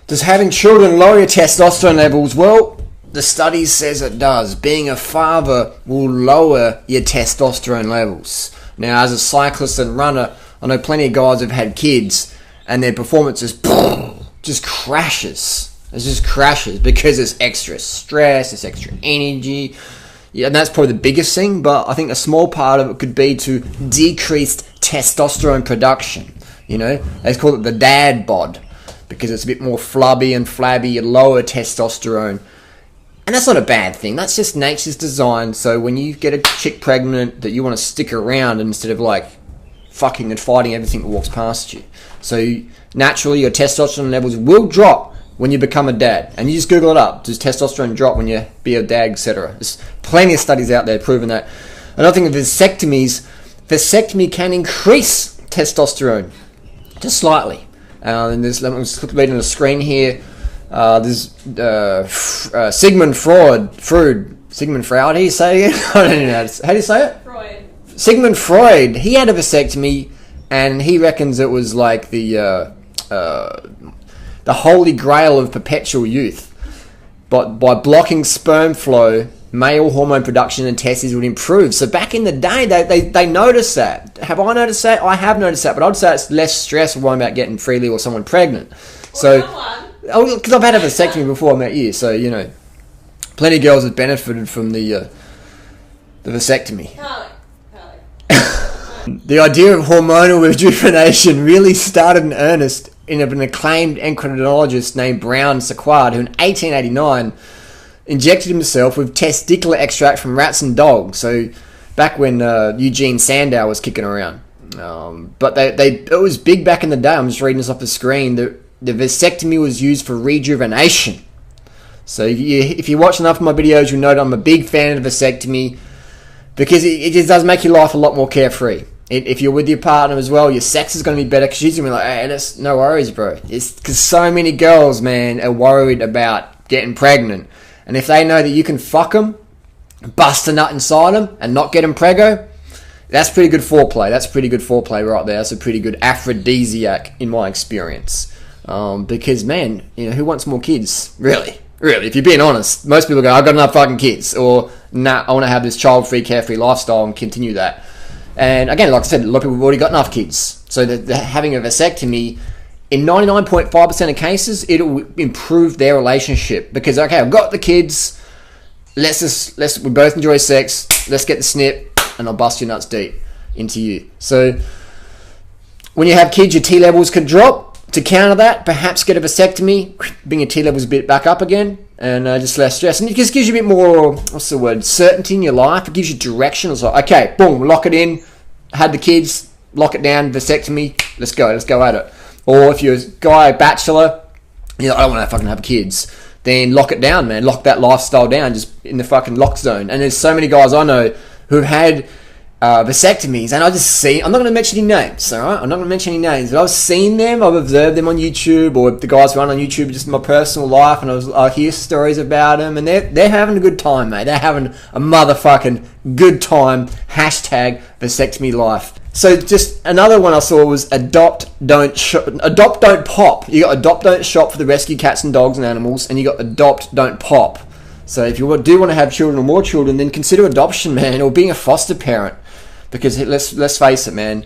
Does having children lower your testosterone levels? Well, the study says it does. Being a father will lower your testosterone levels. Now, as a cyclist and runner, I know plenty of guys who've had kids and their performance just crashes. It just crashes because it's extra stress, it's extra energy. Yeah, and that's probably the biggest thing, but I think a small part of it could be to decreased testosterone production. You know, they call it the dad bod because it's a bit more flubby and flabby and lower testosterone. And that's not a bad thing. That's just nature's design. So when you get a chick pregnant, that you want to stick around instead of like fucking and fighting everything that walks past you. So naturally your testosterone levels will drop when you become a dad. And you just Google it up. Does testosterone drop when you be a dad, etc.? There's plenty of studies out there proving that. Another thing with vasectomy can increase testosterone just slightly. And there's, let me just read on the screen here. There's Sigmund Freud. How do you say it? I don't know. How do you say it? Freud. Sigmund Freud. He had a vasectomy, and he reckons it was like the holy grail of perpetual youth. But by blocking sperm flow, male hormone production and testes would improve. So back in the day, they noticed that. Have I noticed that? I have noticed that, but I'd say it's less stress worrying about getting freely or someone pregnant. So, because I've had a vasectomy before I met you, so you know, plenty of girls have benefited from the vasectomy. The idea of hormonal rejuvenation really started in earnest in an acclaimed endocrinologist named Brown Sequard, who in 1889 injected himself with testicular extract from rats and dogs. So back when Eugene Sandow was kicking around. But it was big back in the day. I'm just reading this off the screen. The vasectomy was used for rejuvenation. So if you watch enough of my videos, you'll know that I'm a big fan of vasectomy because it just does make your life a lot more carefree. If you're with your partner as well, your sex is going to be better because she's going to be like, hey, that's no worries, bro. It's because so many girls, man, are worried about getting pregnant. And if they know that you can fuck them, bust a nut inside them, and not get them preggo, that's pretty good foreplay. That's pretty good foreplay right there. That's a pretty good aphrodisiac in my experience. Because, man, you know, who wants more kids? Really, if you're being honest. Most people go, I've got enough fucking kids. Or, nah, I want to have this child-free, carefree lifestyle and continue that. And again, like I said, a lot of people have already got enough kids. So having a vasectomy, in 99.5% of cases, it'll improve their relationship. Because, okay, I've got the kids, we both enjoy sex, let's get the snip, and I'll bust your nuts deep into you. So, when you have kids, your T levels can drop. To counter that, perhaps get a vasectomy, bring your T levels a bit back up again, and just less stress. And it just gives you a bit more, certainty in your life. It gives you direction. It's like, okay, boom, lock it in, had the kids, lock it down, vasectomy, let's go at it. Or if you're a guy, bachelor, you know, I don't want to fucking have kids, then lock it down, man. Lock that lifestyle down, just in the fucking lock zone. And there's so many guys I know who've had vasectomies, and I'm not going to mention any names, alright? I'm not going to mention any names, but I've seen them, I've observed them on YouTube, or the guys who run on YouTube just in my personal life, and I hear stories about them, and they're having a good time, mate. They're having a motherfucking good time. Hashtag vasectomy life. So just another one I saw was adopt, don't pop. You got adopt, don't shop for the rescue cats and dogs and animals, and you got adopt, don't pop. So if you do want to have children or more children, then consider adoption, man, or being a foster parent. Because let's face it, man,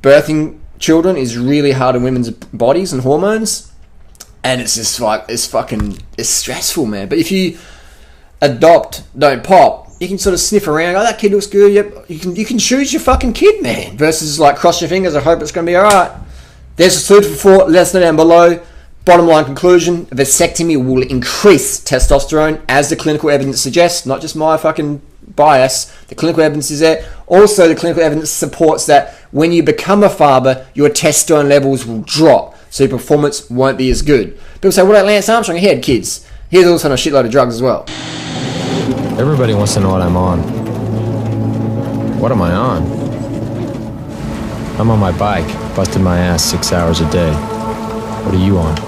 birthing children is really hard on women's bodies and hormones, and it's just like it's stressful, man. But if you adopt, don't pop, you can sort of sniff around. Oh, that kid looks good. Yep, you can choose your fucking kid, man. Versus like cross your fingers. I hope it's going to be all right. There's a food for thought. Let us know down below. Bottom line conclusion: vasectomy will increase testosterone, as the clinical evidence suggests. Not just my fucking bias. The clinical evidence is there. Also, the clinical evidence supports that when you become a father, your testosterone levels will drop, so your performance won't be as good. People say, what about Lance Armstrong? He had kids. He was also on a shitload of drugs as well. Everybody wants to know what I'm on. What am I on? I'm on my bike, busting my ass 6 hours a day. What are you on?